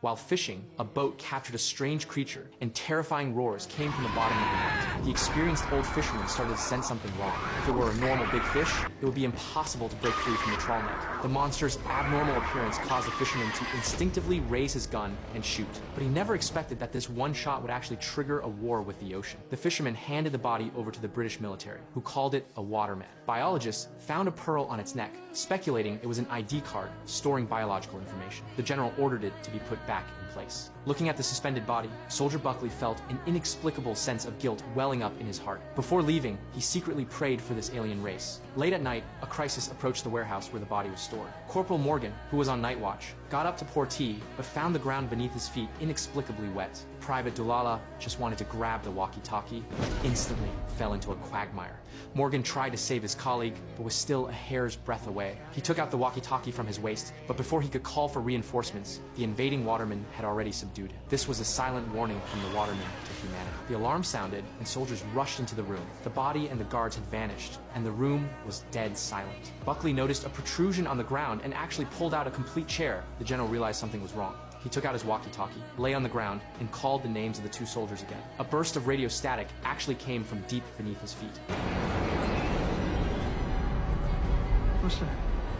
While fishing, a boat captured a strange creature, and terrifying roars came from the bottom of the net. The experienced old fisherman started to sense something wrong. If it were a normal big fish, it would be impossible to break free from the trawl net. The monster's abnormal appearance caused the fisherman to instinctively raise his gun and shoot. But he never expected that this one shot would actually trigger a war with the ocean. The fisherman handed the body over to the British military, who called it a waterman. Biologists found a pearl on its neck, speculating it was an ID card storing biological information. The general ordered it to be put back in place. Looking at the suspended body, Soldier Buckley felt an inexplicable sense of guilt welling up in his heart. Before leaving, he secretly prayed for this alien race. Late at night, a crisis approached the warehouse where the body was stored. Corporal Morgan, who was on night watch, got up to pour tea, but found the ground beneath his feet inexplicably wet. Private Dulala just wanted to grab the walkie-talkie, but instantly fell into a quagmire. Morgan tried to save his colleague, but was still a hair's breadth away. He took out the walkie-talkie from his waist, but before he could call for reinforcements, the invading watermen had already subdued him. This was a silent warning from the watermen to humanity. The alarm sounded, and soldiers rushed into the room. The body and the guards had vanished, and the room was dead silent. Buckley noticed a protrusion on the ground and actually pulled out a complete chair. The general realized something was wrong. He took out his walkie-talkie, lay on the ground, and called the names of the two soldiers again. A burst of radio static actually came from deep beneath his feet. What's that?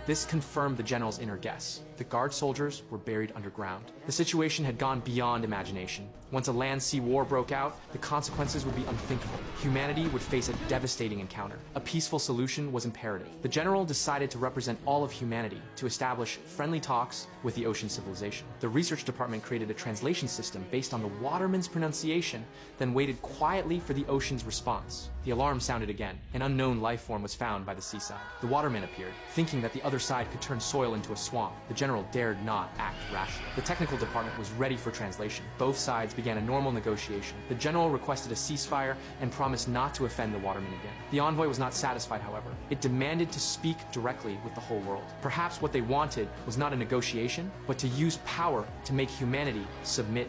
This confirmed the general's inner guess. The guard soldiers were buried underground. The situation had gone beyond imagination. Once a land-sea war broke out, the consequences would be unthinkable. Humanity would face a devastating encounter. A peaceful solution was imperative. The general decided to represent all of humanity to establish friendly talks with the ocean civilization. The research department created a translation system based on the waterman's pronunciation, then waited quietly for the ocean's response. The alarm sounded again. An unknown life form was found by the seaside. The watermen appeared, thinking that the other side could turn soil into a swamp. The general dared not act rashly. The technical department was ready for translation. Both sides began a normal negotiation. The general requested a ceasefire and promised not to offend the watermen again. The envoy was not satisfied, however. It demanded to speak directly with the whole world. Perhaps what they wanted was not a negotiation, but to use power to make humanity submit.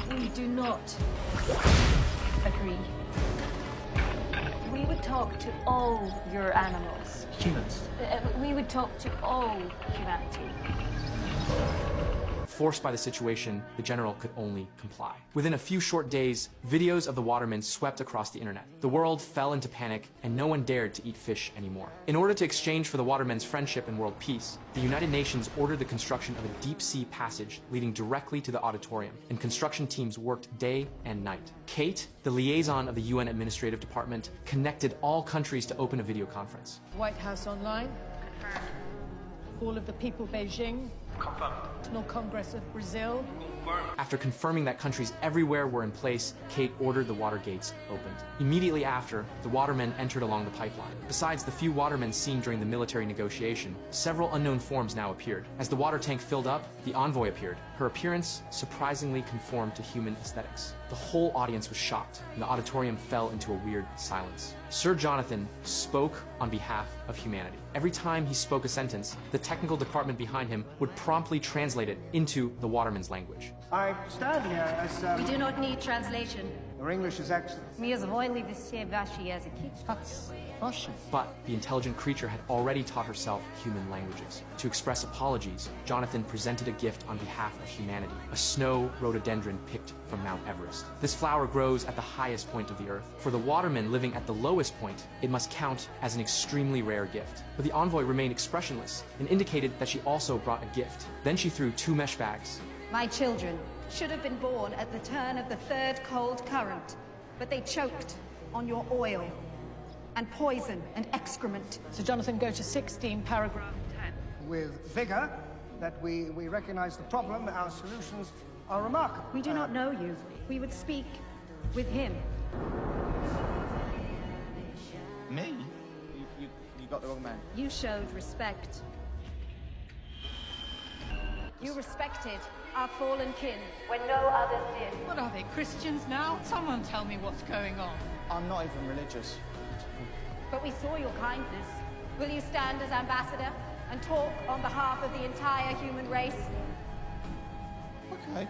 We do not agree. We would talk to all your animals. Humans. We would talk to all humanity. Forced by the situation, the general could only comply. Within a few short days, videos of the watermen swept across the internet. The world fell into panic, and no one dared to eat fish anymore. In order to exchange for the watermen's friendship and world peace, the United Nations ordered the construction of a deep-sea passage leading directly to the auditorium, and construction teams worked day and night. Kate, the liaison of the UN Administrative Department, connected all countries to open a video conference. White House online. Confirmed. All of the people Beijing. Confirmed. National Congress of Brazil. Confirmed. After confirming that countries everywhere were in place, Kate ordered the water gates opened. Immediately after, the watermen entered along the pipeline. Besides the few watermen seen during the military negotiation, several unknown forms now appeared. As the water tank filled up, the envoy appeared. Her appearance surprisingly conformed to human aesthetics. The whole audience was shocked, and the auditorium fell into a weird silence. Sir Jonathan spoke on behalf of humanity. Every time he spoke a sentence, the technical department behind him would promptly translate it into the waterman's language. I stand here as, We do not need translation. Your English is excellent. That's Russian. But the intelligent creature had already taught herself human languages. To express apologies, Jonathan presented a gift on behalf of humanity, a snow rhododendron picked from Mount Everest. This flower grows at the highest point of the earth. For the watermen living at the lowest point, it must count as an extremely rare gift. But the envoy remained expressionless and indicated that she also brought a gift. Then she threw 2 mesh bags. My children should have been born at the turn of the 3rd cold current, but they choked on your oil and poison and excrement. So Jonathan, go to 16, paragraph 10. With vigor, that we recognize the problem, our solutions are remarkable. We do not know you. We would speak with him. Me? You got the wrong man. You showed respect. You respected our fallen kin when no others did. What are they, Christians now? Someone tell me what's going on. I'm not even religious. But we saw your kindness. Will you stand as ambassador and talk on behalf of the entire human race? Okay.